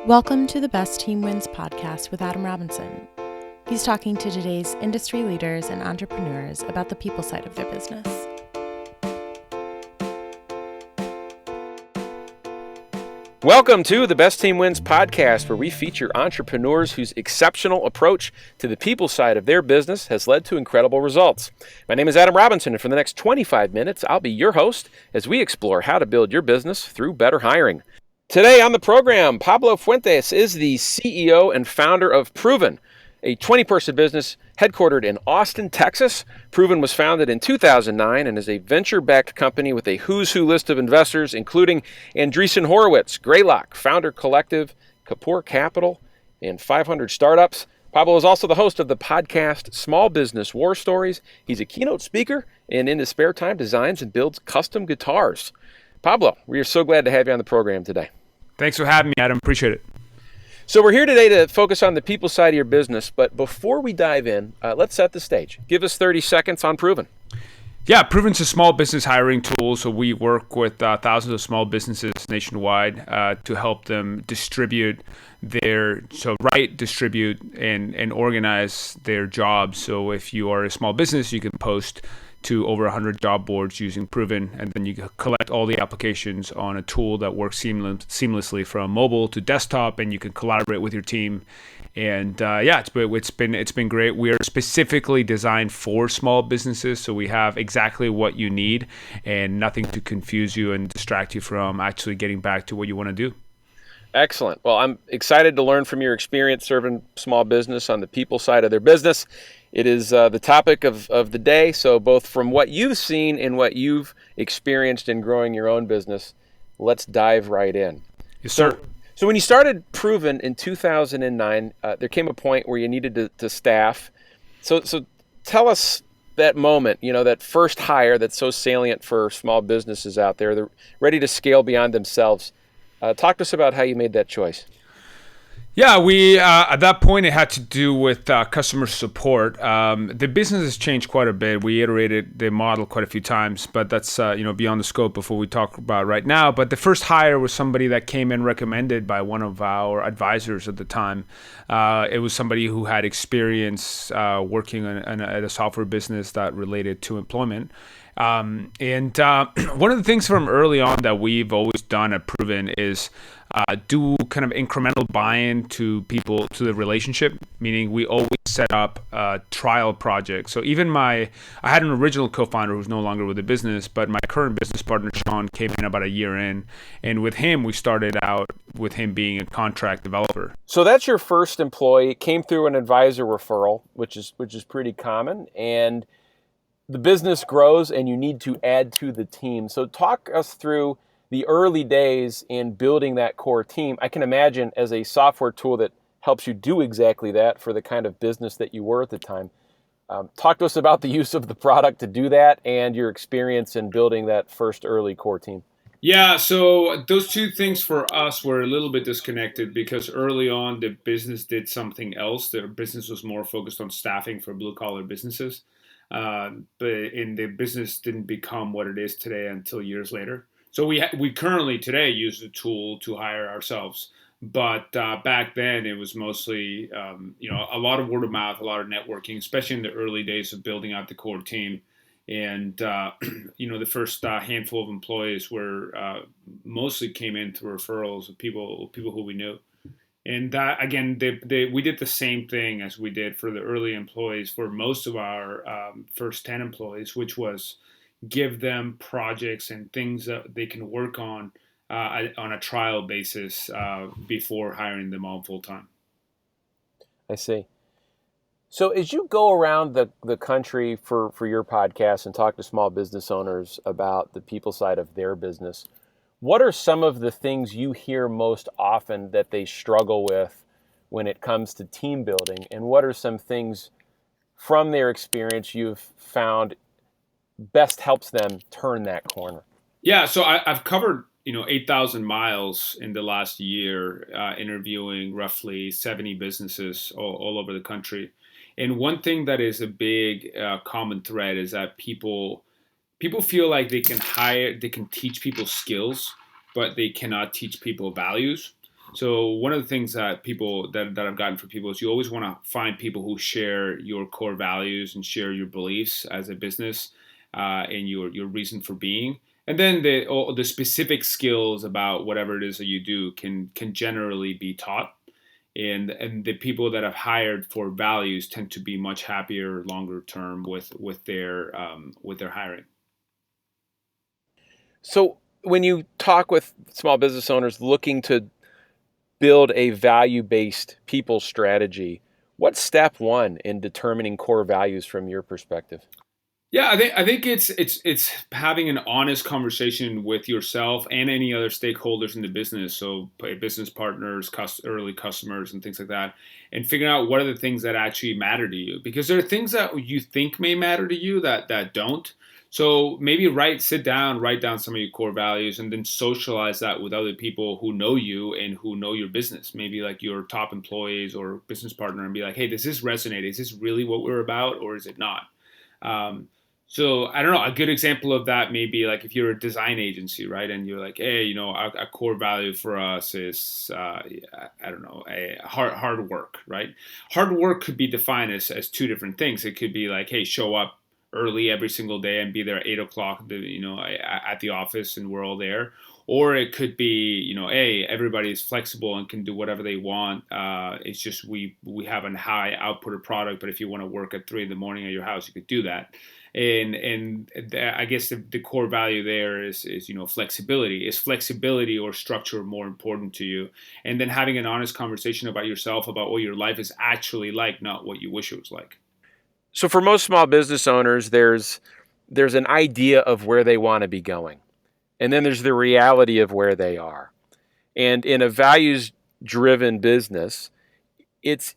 Welcome to the Best Team Wins podcast with Adam Robinson. He's talking to today's industry leaders and entrepreneurs about the people side of their business. Welcome to the Best Team Wins podcast, where we feature entrepreneurs whose exceptional approach to the people side of their business has led to incredible results. My name is Adam Robinson, and for the next 25 minutes, I'll be your host as we explore how to build your business through better hiring. Today on the program, Pablo Fuentes is the CEO and founder of Proven, a 20-person business headquartered in Austin, Texas. Proven was founded in 2009 and is a venture-backed company with a who's who list of investors, including Andreessen Horowitz, Greylock, Founder Collective, Kapoor Capital, and 500 Startups. Pablo is also the host of the podcast Small Business War Stories. He's a keynote speaker and in his spare time designs and builds custom guitars. Pablo, we are so glad to have you on the program today. Thanks for having me, Adam. Appreciate it. So we're here today to focus on the people side of your business, but before we dive in, let's set the stage. Give us 30 seconds on Proven. Yeah, Proven's a small business hiring tool, so we work with thousands of small businesses nationwide to help them distribute, and organize their jobs. So if you are a small business, you can post to over 100 job boards using Proven, and then you collect all the applications on a tool that works seamlessly from mobile to desktop, and you can collaborate with your team. And it's been great. We are specifically designed for small businesses, so we have exactly what you need and nothing to confuse you and distract you from actually getting back to what you want to do. Excellent. Well, I'm excited to learn from your experience serving small business on the people side of their business. It is the topic of the day, so both from what you've seen and what you've experienced in growing your own business, let's dive right in. Yes, sir. So when you started Proven in 2009, there came a point where you needed to staff. So tell us that moment, that first hire that's so salient for small businesses out there. They're ready to scale beyond themselves. Talk to us about how you made that choice. Yeah, we at that point it had to do with customer support. The business has changed quite a bit. We iterated the model quite a few times, but that's beyond the scope of what we talk about right now. But the first hire was somebody that came in recommended by one of our advisors at the time. It was somebody who had experience working at a software business that related to employment. One of the things from early on that we've always done at Proven is do kind of incremental buy-in to people, to the relationship, meaning we always set up trial projects. So even I had an original co-founder who's no longer with the business, but my current business partner, Sean, came in about a year in. And with him, we started out with him being a contract developer. So that's your first employee. It came through an advisor referral, which is pretty common. And the business grows and you need to add to the team. So talk us through the early days in building that core team. I can imagine as a software tool that helps you do exactly that for the kind of business that you were at the time. Talk to us about the use of the product to do that and your experience in building that first early core team. Yeah, so those two things for us were a little bit disconnected because early on the business did something else. Their business was more focused on staffing for blue-collar businesses. But the business didn't become what it is today until years later. So we currently today use the tool to hire ourselves, but back then it was mostly a lot of word of mouth, a lot of networking, especially in the early days of building out the core team. And the first handful of employees were mostly came in through referrals of people who we knew. And that, again, we did the same thing as we did for the early employees for most of our first 10 employees, which was give them projects and things that they can work on a trial basis before hiring them on full time. I see. So as you go around the country for your podcast and talk to small business owners about the people side of their business, what are some of the things you hear most often that they struggle with when it comes to team building? And what are some things from their experience you've found best helps them turn that corner? Yeah, so I've covered 8,000 miles in the last year, interviewing roughly 70 businesses all over the country. And one thing that is a big common thread is that people feel like they can teach people skills, but they cannot teach people values. So one of the things that that I've gotten from people is you always want to find people who share your core values and share your beliefs as a business, and your reason for being. And then all the specific skills about whatever it is that you do can generally be taught. And the people that I've hired for values tend to be much happier longer term with their hiring. So when you talk with small business owners looking to build a value-based people strategy, what's step one in determining core values from your perspective? Yeah, I think it's having an honest conversation with yourself and any other stakeholders in the business, so business partners, early customers, and things like that, and figuring out what are the things that actually matter to you. Because there are things that you think may matter to you that don't. So maybe sit down, write down some of your core values, and then socialize that with other people who know you and who know your business. Maybe like your top employees or business partner, and be like, "Hey, does this resonate? Is this really what we're about, or is it not?" Um, so I don't know. A good example of that may be like if you're a design agency, right? And you're like, hey, a core value for us is, I don't know, a hard work, right? Hard work could be defined as two different things. It could be like, hey, show up early every single day and be there at 8 o'clock, at the office, and we're all there. Or it could be, hey, everybody is flexible and can do whatever they want. It's just we have a high output of product, but if you want to work at 3 in the morning at your house, you could do that. I guess the core value there is flexibility. Is flexibility or structure more important to you? And then having an honest conversation about yourself, about what your life is actually like, not what you wish it was like. So for most small business owners, there's an idea of where they want to be going. And then there's the reality of where they are. And in a values driven business, it's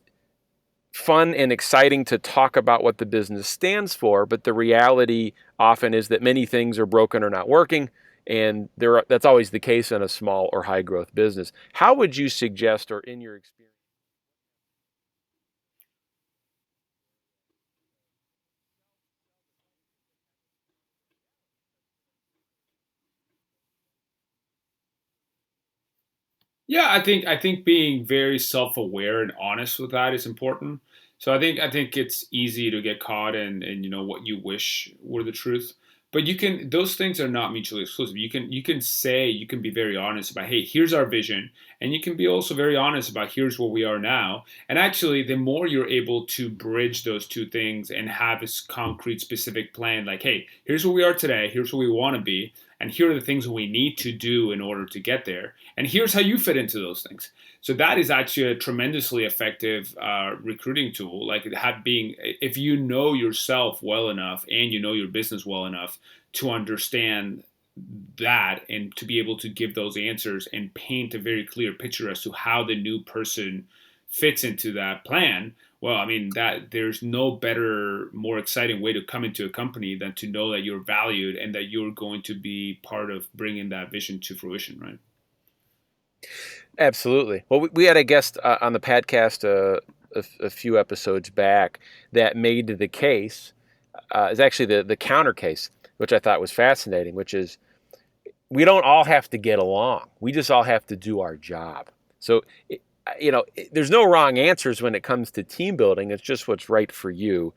fun and exciting to talk about what the business stands for, but the reality often is that many things are broken or not working, and that's always the case in a small or high growth business. How would you suggest, or in your experience? Yeah, I think being very self-aware and honest with that is important. So I think it's easy to get caught in what you wish were the truth. But those things are not mutually exclusive. You can be very honest about, hey, here's our vision, and you can be also very honest about here's where we are now. And actually, the more you're able to bridge those two things and have this concrete, specific plan, like, hey, here's where we are today, here's where we want to be, and here are the things we need to do in order to get there, and here's how you fit into those things. So that is actually a tremendously effective recruiting tool. Like being, if you know yourself well enough and you know your business well enough to understand that and to be able to give those answers and paint a very clear picture as to how the new person fits into that plan. Well, I mean, that there's no better, more exciting way to come into a company than to know that you're valued and that you're going to be part of bringing that vision to fruition, right? Absolutely. Well, we had a guest on the podcast a few episodes back that made the case, is actually the counter case, which I thought was fascinating, which is we don't all have to get along. We just all have to do our job. So, there's no wrong answers when it comes to team building. It's just what's right for you.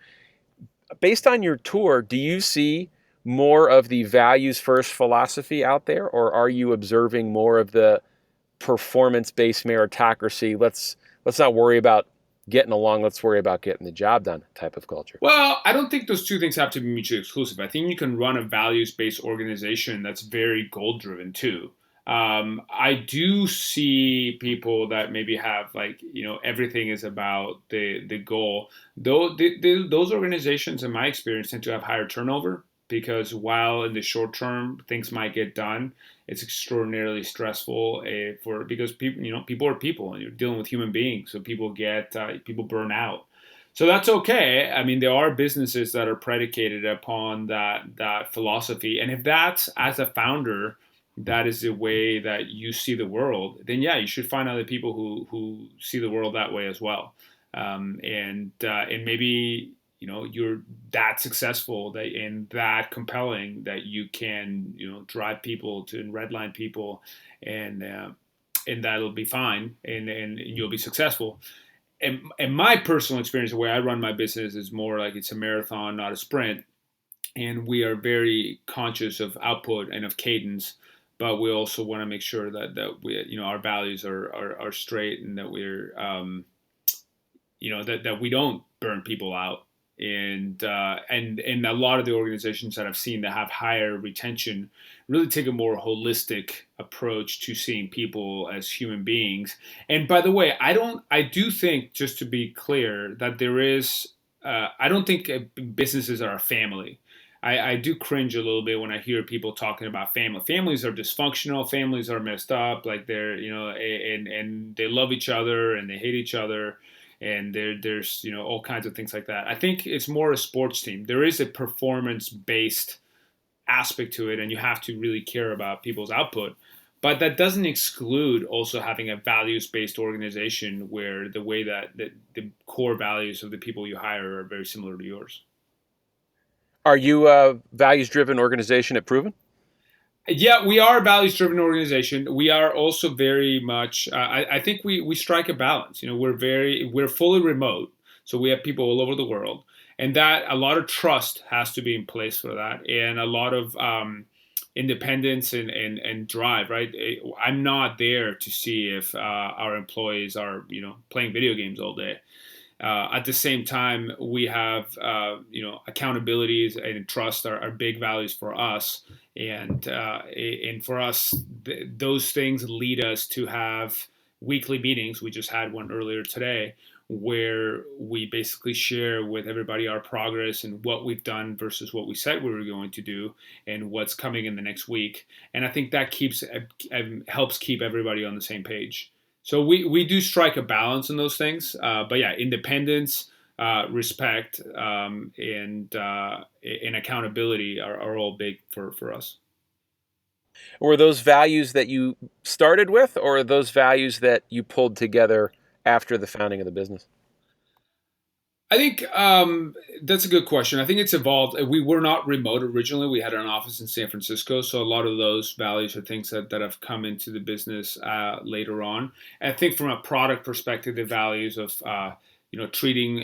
Based on your tour, do you see more of the values first philosophy out there, or are you observing more of the performance-based meritocracy? Let's not worry about getting along. Let's worry about getting the job done type of culture. Well, I don't think those two things have to be mutually exclusive. I think you can run a values-based organization that's very goal-driven too. I do see people that maybe have like everything is about the goal. Though those organizations, in my experience, tend to have higher turnover because while in the short term things might get done, it's extraordinarily stressful for because people are people and you're dealing with human beings, so people burn out. So that's okay. I mean, there are businesses that are predicated upon that philosophy, and if that's as a founder, that is the way that you see the world, then yeah, you should find other people who see the world that way as well. And maybe you're that successful and that compelling that you can drive people to and redline people and and that'll be fine, and you'll be successful. And my personal experience, the way I run my business is more like it's a marathon, not a sprint. And we are very conscious of output and of cadence, but we also want to make sure that we, our values are straight, and that we're, that we don't burn people out. And a lot of the organizations that I've seen that have higher retention really take a more holistic approach to seeing people as human beings. And by the way, I do think, just to be clear, that there is, I don't think businesses are a family. I do cringe a little bit when I hear people talking about family. Families are dysfunctional. Families are messed up. Like they're, and they love each other and they hate each other, and there's all kinds of things like that. I think it's more a sports team. There is a performance based aspect to it, and you have to really care about people's output. But that doesn't exclude also having a values based organization where the way that the core values of the people you hire are very similar to yours. Are you a values-driven organization at Proven? Yeah, we are a values-driven organization. We are also very much. I think we strike a balance. We're fully remote, so we have people all over the world, and that a lot of trust has to be in place for that, and a lot of independence and drive. Right, I'm not there to see if our employees are playing video games all day. At the same time, we have accountabilities and trust are big values for us, and for us, those things lead us to have weekly meetings. We just had one earlier today where we basically share with everybody our progress and what we've done versus what we said we were going to do, and what's coming in the next week. And I think that helps keep everybody on the same page. So we do strike a balance in those things. But yeah, independence, respect, and accountability are all big for us. Were those values that you started with, or are those values that you pulled together after the founding of the business? I think that's a good question. I think it's evolved. We were not remote originally. We had an office in San Francisco. So a lot of those values are things that have come into the business later on. And I think from a product perspective, the values of treating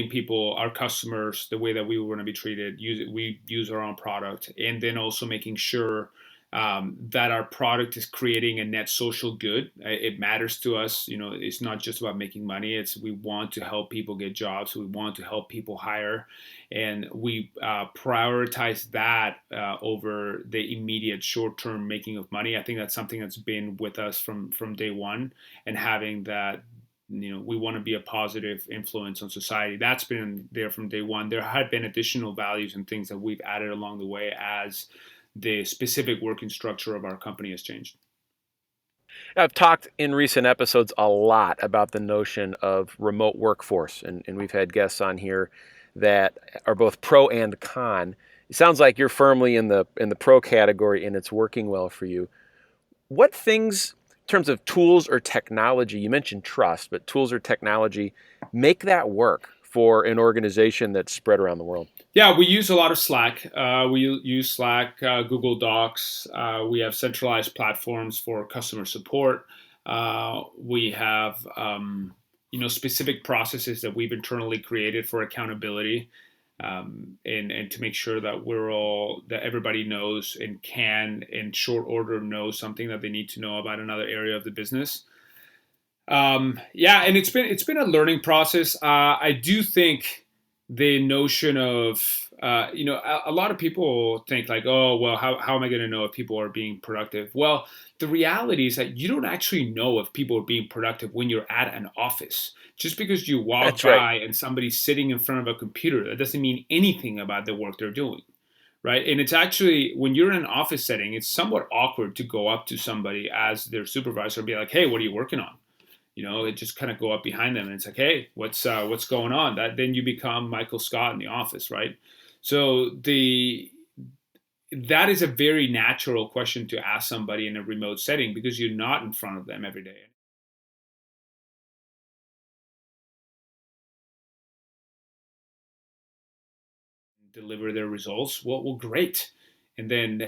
people, our customers, the way that we want to be treated. We use our own product, and then also making sure that our product is creating a net social good. It matters to us. It's not just about making money. We want to help people get jobs. We want to help people hire, and we prioritize that over the immediate short-term making of money. I think that's something that's been with us from day one, and having that. We want to be a positive influence on society. That's been there from day one. There have been additional values and things that we've added along the way as the specific working structure of our company has changed. I've talked in recent episodes a lot about the notion of remote workforce, and we've had guests on here that are both pro and con. It sounds like you're firmly in the pro category, and it's working well for you. What things, in terms of tools or technology, you mentioned trust, but tools or technology, make that work for an organization that's spread around the world? Yeah, we use a lot of Slack. We use Slack, Google Docs. We have centralized platforms for customer support. We have specific processes that we've internally created for accountability, and to make sure that everybody knows and can in short order know something that they need to know about another area of the business. And it's been a learning process. I do think the notion of a lot of people think like, oh well, how am I going to know if people are being productive? Well, the reality is that you don't actually know if people are being productive when you're at an office. Just because you walk That's by right. and somebody's sitting in front of a computer, that doesn't mean anything about the work they're doing. Right. And it's actually, when you're in an office setting, it's somewhat awkward to go up to somebody as their supervisor and be like, hey, what are you working on? It just kind of go up behind them and it's like, hey, what's going on? That then you become Michael Scott in The Office, right? So that is a very natural question to ask somebody in a remote setting, because you're not in front of them every day. Deliver their results. Well, great. And then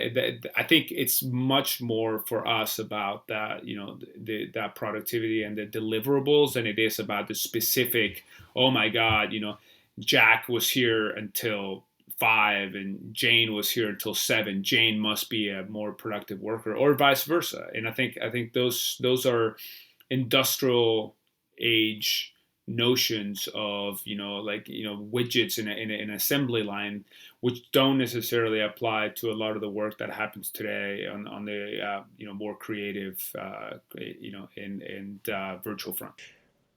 I think it's much more for us about that, that productivity and the deliverables than it is about the specific. Oh my God, Jack was here until 5 and Jane was here until 7. Jane must be a more productive worker, or vice versa. And I think those are industrial age notions of widgets in an assembly line, which don't necessarily apply to a lot of the work that happens today on the more creative and virtual front.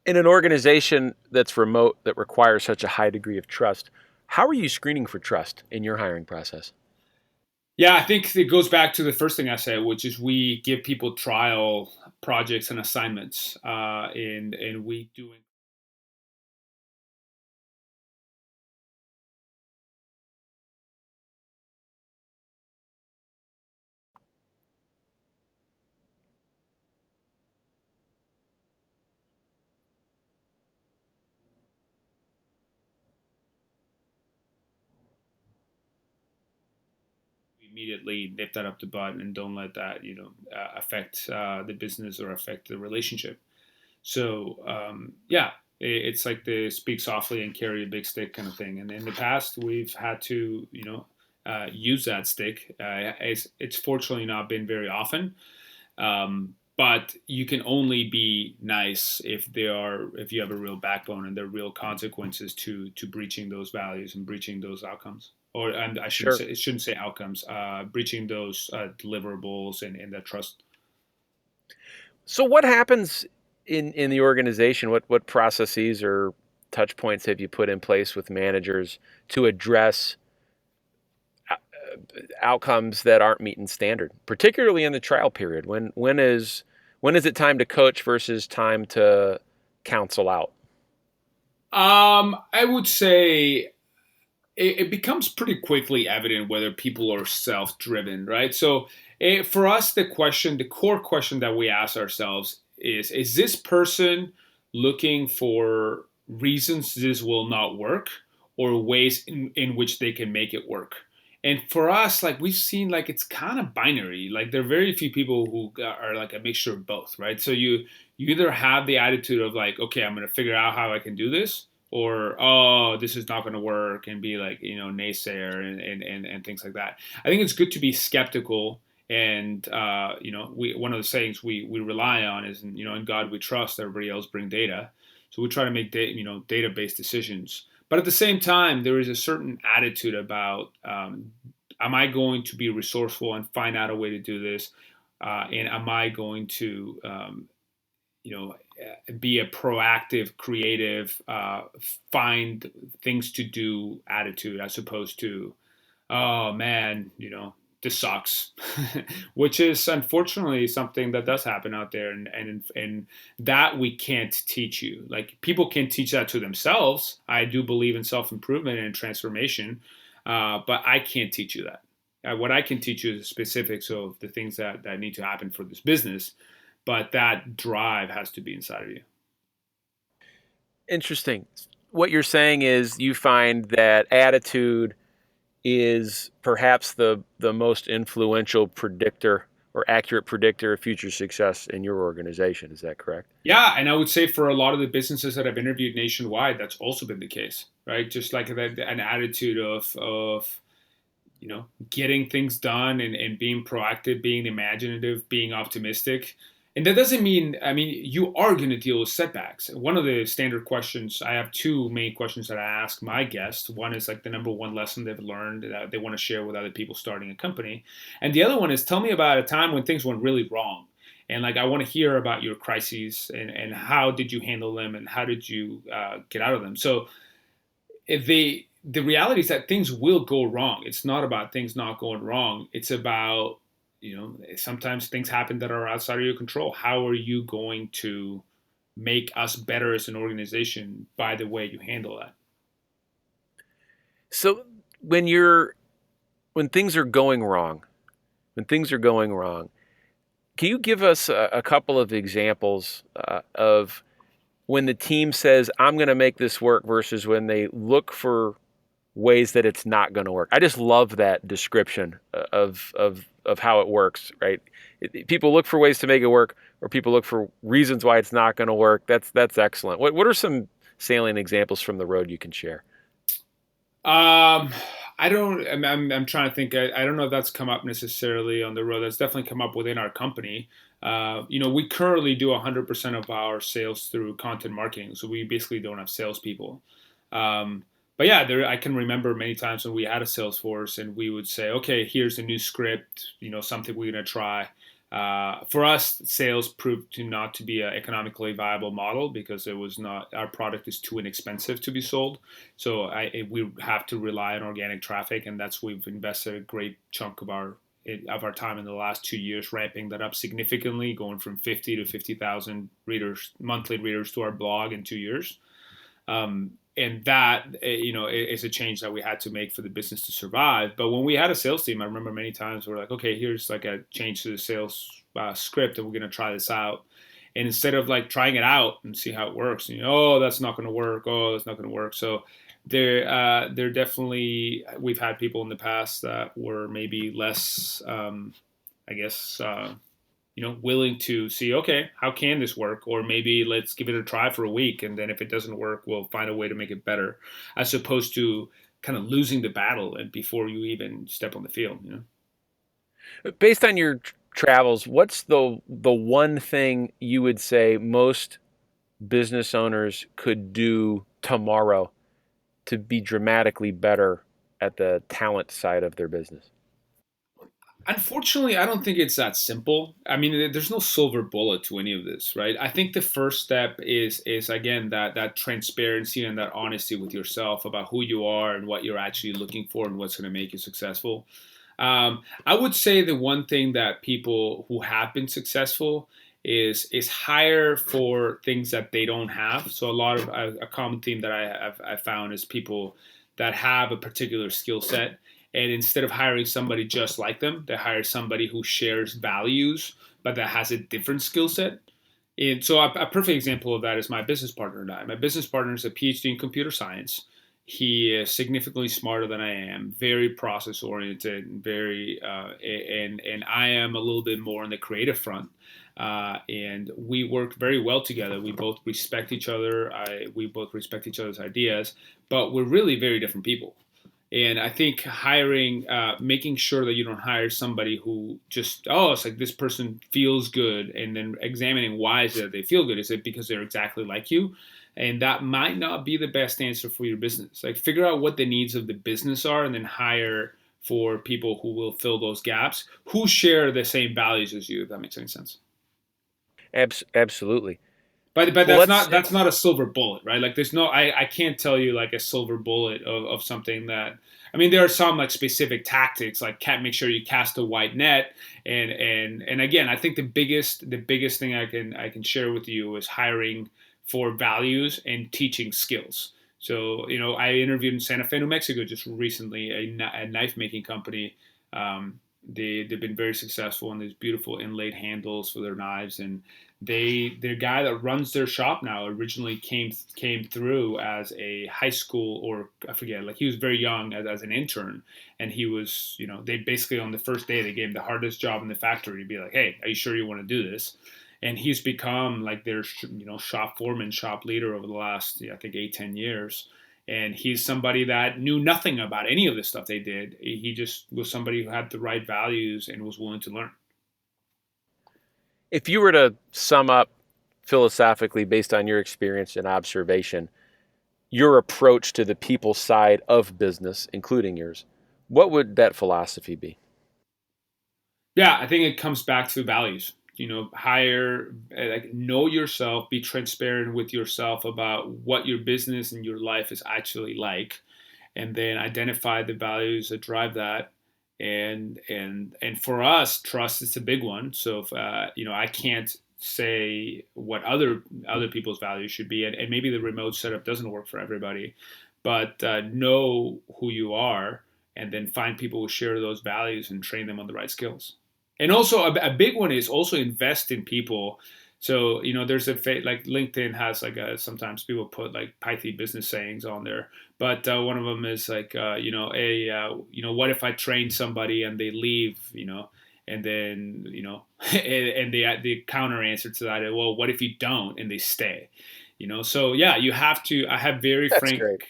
In an organization that's remote that requires such a high degree of trust, how are you screening for trust in your hiring process? Yeah, I think it goes back to the first thing I said, which is we give people trial projects and assignments, and we do immediately nip that up the butt and don't let that affect the business or affect the relationship. So yeah, it's like the speak softly and carry a big stick kind of thing. And in the past, we've had to use that stick. It's fortunately not been very often. But you can only be nice if you have a real backbone and there are real consequences to breaching those values and breaching those outcomes. Or and I shouldn't Sure. say it shouldn't say outcomes. Breaching those deliverables and that trust. So what happens in the organization? What processes or touch points have you put in place with managers to address outcomes that aren't meeting standard, particularly in the trial period? When is it time to coach versus time to counsel out? I would say it becomes pretty quickly evident whether people are self-driven, right? So for us, the core question that we ask ourselves is this person looking for reasons this will not work or ways in which they can make it work? And for us, like we've seen, like it's kind of binary. Like there are very few people who are like a mixture of both, right? So you either have the attitude of like, okay, I'm going to figure out how I can do this, or oh, this is not going to work, and be like naysayer and things like that. I think it's good to be skeptical, and we one of the sayings we rely on is in God we trust, everybody else bring data. So we try to make data-based decisions, but at the same time there is a certain attitude about am I going to be resourceful and find out a way to do this, and am I going to you know be a proactive, creative, find things to do attitude, as opposed to oh man, this sucks, which is unfortunately something that does happen out there, and that we can't teach you. Like people can teach that to themselves. I do believe in self improvement and transformation, but I can't teach you that. What I can teach you is the specifics of the things that need to happen for this business, but that drive has to be inside of you. Interesting. What you're saying is you find that attitude is perhaps the most influential predictor or accurate predictor of future success in your organization. Is that correct? Yeah, and I would say for a lot of the businesses that I've interviewed nationwide, that's also been the case, right? Just like an attitude of getting things done and being proactive, being imaginative, being optimistic. And that doesn't mean, I mean, you are going to deal with setbacks. One of the standard questions, I have two main questions that I ask my guests. One is like the number one lesson they've learned that they want to share with other people starting a company. And the other one is tell me about a time when things went really wrong. And like, I want to hear about your crises and how did you handle them and how did you get out of them? So if the reality is that things will go wrong. It's not about things not going wrong. It's about sometimes things happen that are outside of your control. How are you going to make us better as an organization by the way you handle that? So when things are going wrong, when things are going wrong, can you give us a couple of examples of when the team says, I'm going to make this work versus when they look for ways that it's not going to work. I just love that description of how it works, right? People look for ways to make it work, or people look for reasons why it's not going to work. That's excellent. What are some salient examples from the road you can share? I don't. I'm trying to think. I don't know if that's come up necessarily on the road. That's definitely come up within our company. We currently do 100% of our sales through content marketing, so we basically don't have salespeople. But yeah, I can remember many times when we had a sales force and we would say, okay, here's a new script, something we're gonna try. For us, sales proved to not to be an economically viable model because it was not, our product is too inexpensive to be sold. So we have to rely on organic traffic, and that's we've invested a great chunk of our time in the last 2 years, ramping that up significantly, going from 50 to 50,000 readers, monthly readers to our blog in 2 years. And that, is a change that we had to make for the business to survive. But when we had a sales team, I remember many times we're like, okay, here's like a change to the sales script, and we're going to try this out. And instead of like trying it out and see how it works, oh, that's not going to work. Oh, that's not going to work. So they're definitely, we've had people in the past that were maybe less, I guess, willing to see, okay, how can this work? Or maybe let's give it a try for a week. And then if it doesn't work, we'll find a way to make it better, as opposed to kind of losing the battle and before you even step on the field. Based on your travels, what's the one thing you would say most business owners could do tomorrow to be dramatically better at the talent side of their business? Unfortunately, I don't think it's that simple. I mean, there's no silver bullet to any of this, right? I think the first step is again that transparency and that honesty with yourself about who you are and what you're actually looking for and what's going to make you successful. I would say the one thing that people who have been successful is hire for things that they don't have. So a lot of a common theme that I've found is people that have a particular skill set, and instead of hiring somebody just like them, they hire somebody who shares values but that has a different skill set. And so a perfect example of that is my business partner and I. My business partner is a PhD in computer science. He is significantly smarter than I am, very process oriented, very and I am a little bit more on the creative front. And we work very well together. We both respect each other. We both respect each other's ideas, but we're really very different people. And I think making sure that you don't hire somebody who just, oh, it's like this person feels good, and then examining why is it that they feel good. Is it because they're exactly like you? And that might not be the best answer for your business. Like figure out what the needs of the business are, and then hire for people who will fill those gaps, who share the same values as you, if that makes any sense. Absolutely. But Well, that's not a silver bullet, right? Like there's no I can't tell you like a silver bullet of something that, I mean, there are some like specific tactics, like can't make sure you cast a wide net, and again, I think the biggest thing I can share with you is hiring for values and teaching skills. So I interviewed in Santa Fe, New Mexico just recently, a knife making company. They've been very successful in these beautiful inlaid handles for their knives, and the guy that runs their shop now originally came through as a high school, or I forget, like he was very young as an intern, and he was, they basically on the first day they gave him the hardest job in the factory to be like, hey, are you sure you want to do this? And he's become like their shop foreman, shop leader over the last, I think 8-10 years. And he's somebody that knew nothing about any of the stuff they did. He just was somebody who had the right values and was willing to learn. if you were to sum up philosophically based on your experience and observation, your approach to the people side of business, including yours, what would that philosophy be? Yeah, I think it comes back to values. Hire, like, know yourself, be transparent with yourself about what your business and your life is actually like, and then identify the values that drive that. And for us, trust is a big one. So if, I can't say what other people's values should be, and maybe the remote setup doesn't work for everybody, but know who you are, and then find people who share those values and train them on the right skills. And also a big one is also invest in people So, there's like LinkedIn has like sometimes people put like pithy business sayings on there, but one of them is like, what if I train somebody and they leave, and then, and the counter answer to that is, well, what if you don't and they stay? So yeah, I have That's great.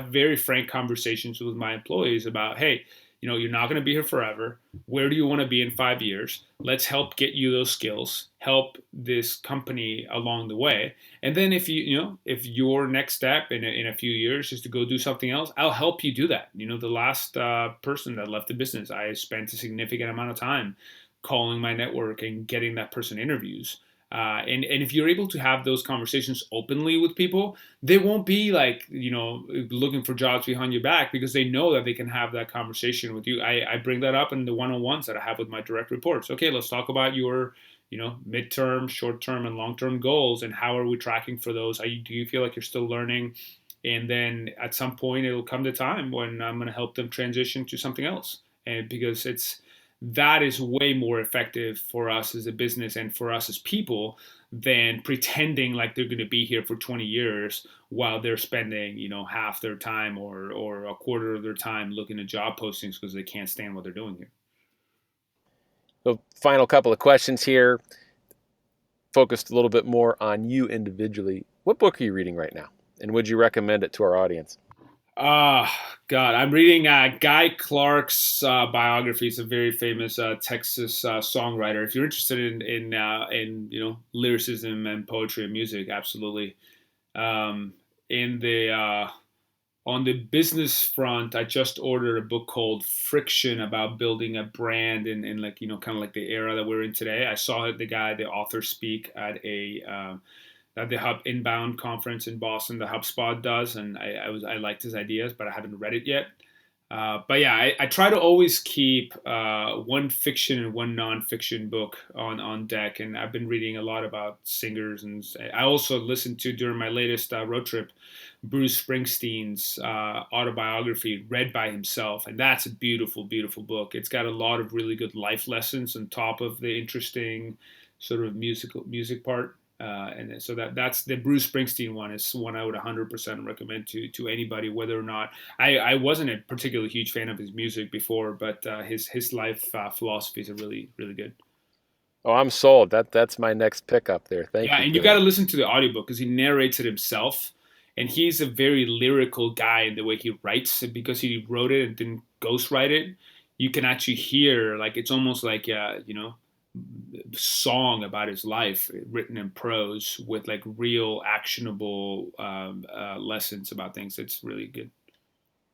very frank conversations with my employees about, hey, you're not going to be here forever. Where do you want to be in 5 years? Let's help get you those skills, help this company along the way. And then if your next step in a few years is to go do something else, I'll help you do that. The last person that left the business, I spent a significant amount of time calling my network and getting that person interviews. And if you're able to have those conversations openly with people, they won't be like, looking for jobs behind your back, because they know that they can have that conversation with you. I bring that up in the one-on-ones that I have with my direct reports. Okay, let's talk about your, midterm, short-term, and long-term goals, and how are we tracking for those? Do you feel like you're still learning? And then at some point, it'll come the time when I'm going to help them transition to something else. And because that is way more effective for us as a business and for us as people than pretending like they're going to be here for 20 years while they're spending, half their time or a quarter of their time looking at job postings because they can't stand what they're doing here. So, final couple of questions here, focused a little bit more on you individually. What book are you reading right now? And would you recommend it to our audience? God, I'm reading Guy Clark's biography. He's a very famous Texas songwriter. If you're interested in lyricism and poetry and music, absolutely. In the On the business front, I just ordered a book called Friction about building a brand in like kind of like the era that we're in today. I saw the author speak at the Hub Inbound conference in Boston, the HubSpot does, and I liked his ideas, but I haven't read it yet. But yeah, I try to always keep one fiction and one nonfiction book on deck, and I've been reading a lot about singers, and I also listened to, during my latest road trip, Bruce Springsteen's autobiography, read by himself, and that's a beautiful, beautiful book. It's got a lot of really good life lessons on top of the interesting sort of music part. And so that's the Bruce Springsteen one is one I would 100% recommend to anybody, whether or not I wasn't a particularly huge fan of his music before, but his life philosophies are really, really good. Oh, I'm sold. That's my next pickup there. Thank Yeah, you. and you got to listen to the audiobook because he narrates it himself, and he's a very lyrical guy in the way he writes. And because he wrote it and didn't ghostwrite it, you can actually hear, like, it's almost like song about his life written in prose with like real actionable lessons about things. It's really good.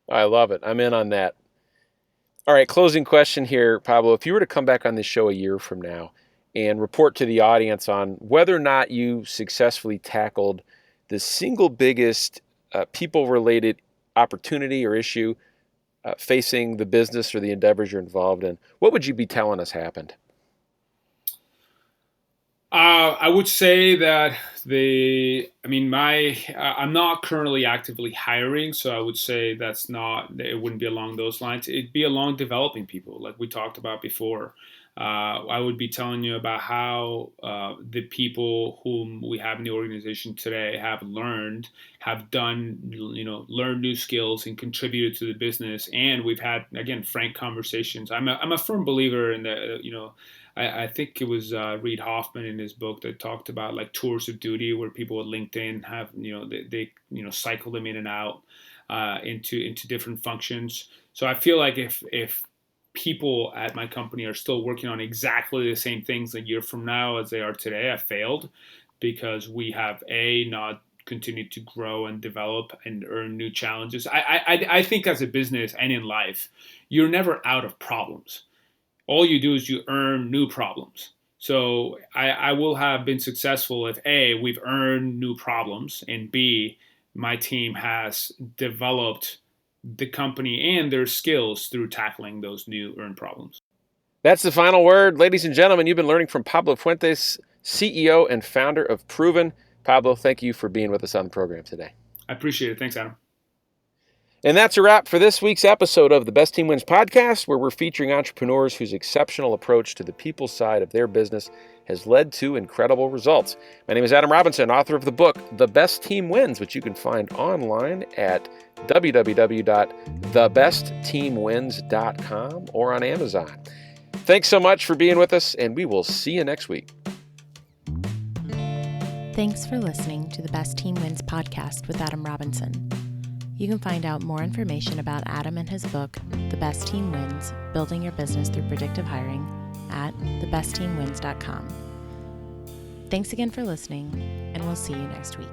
I love it. I'm in on that. All right, closing question here, Pablo. If you were to come back on this show a year from now and report to the audience on whether or not you successfully tackled the single biggest people-related opportunity or issue facing the business or the endeavors you're involved in, what would you be telling us happened? I would say that I'm not currently actively hiring, so I would say it wouldn't be along those lines. It'd be along developing people, like we talked about before. I would be telling you about how the people whom we have in the organization today have done, learned new skills and contributed to the business. And we've had, again, frank conversations. I'm a firm believer in the, I think it was Reid Hoffman in his book that talked about like tours of duty, where people at LinkedIn have, they cycle them in and out into different functions. So I feel like if people at my company are still working on exactly the same things a year from now as they are today, I failed, because we have not continued to grow and develop and earn new challenges. I think as a business and in life, you're never out of problems. All you do is you earn new problems. So I will have been successful if A, we've earned new problems, and B, my team has developed the company and their skills through tackling those new earned problems. That's the final word. Ladies and gentlemen, you've been learning from Pablo Fuentes, CEO and founder of Proven. Pablo, thank you for being with us on the program today. I appreciate it. Thanks, Adam. And that's a wrap for this week's episode of the Best Team Wins podcast, where we're featuring entrepreneurs whose exceptional approach to the people side of their business has led to incredible results. My name is Adam Robinson, author of the book, The Best Team Wins, which you can find online at www.thebestteamwins.com or on Amazon. Thanks so much for being with us, and we will see you next week. Thanks for listening to the Best Team Wins podcast with Adam Robinson. You can find out more information about Adam and his book, The Best Team Wins, Building Your Business Through Predictive Hiring, at thebestteamwins.com. Thanks again for listening, and we'll see you next week.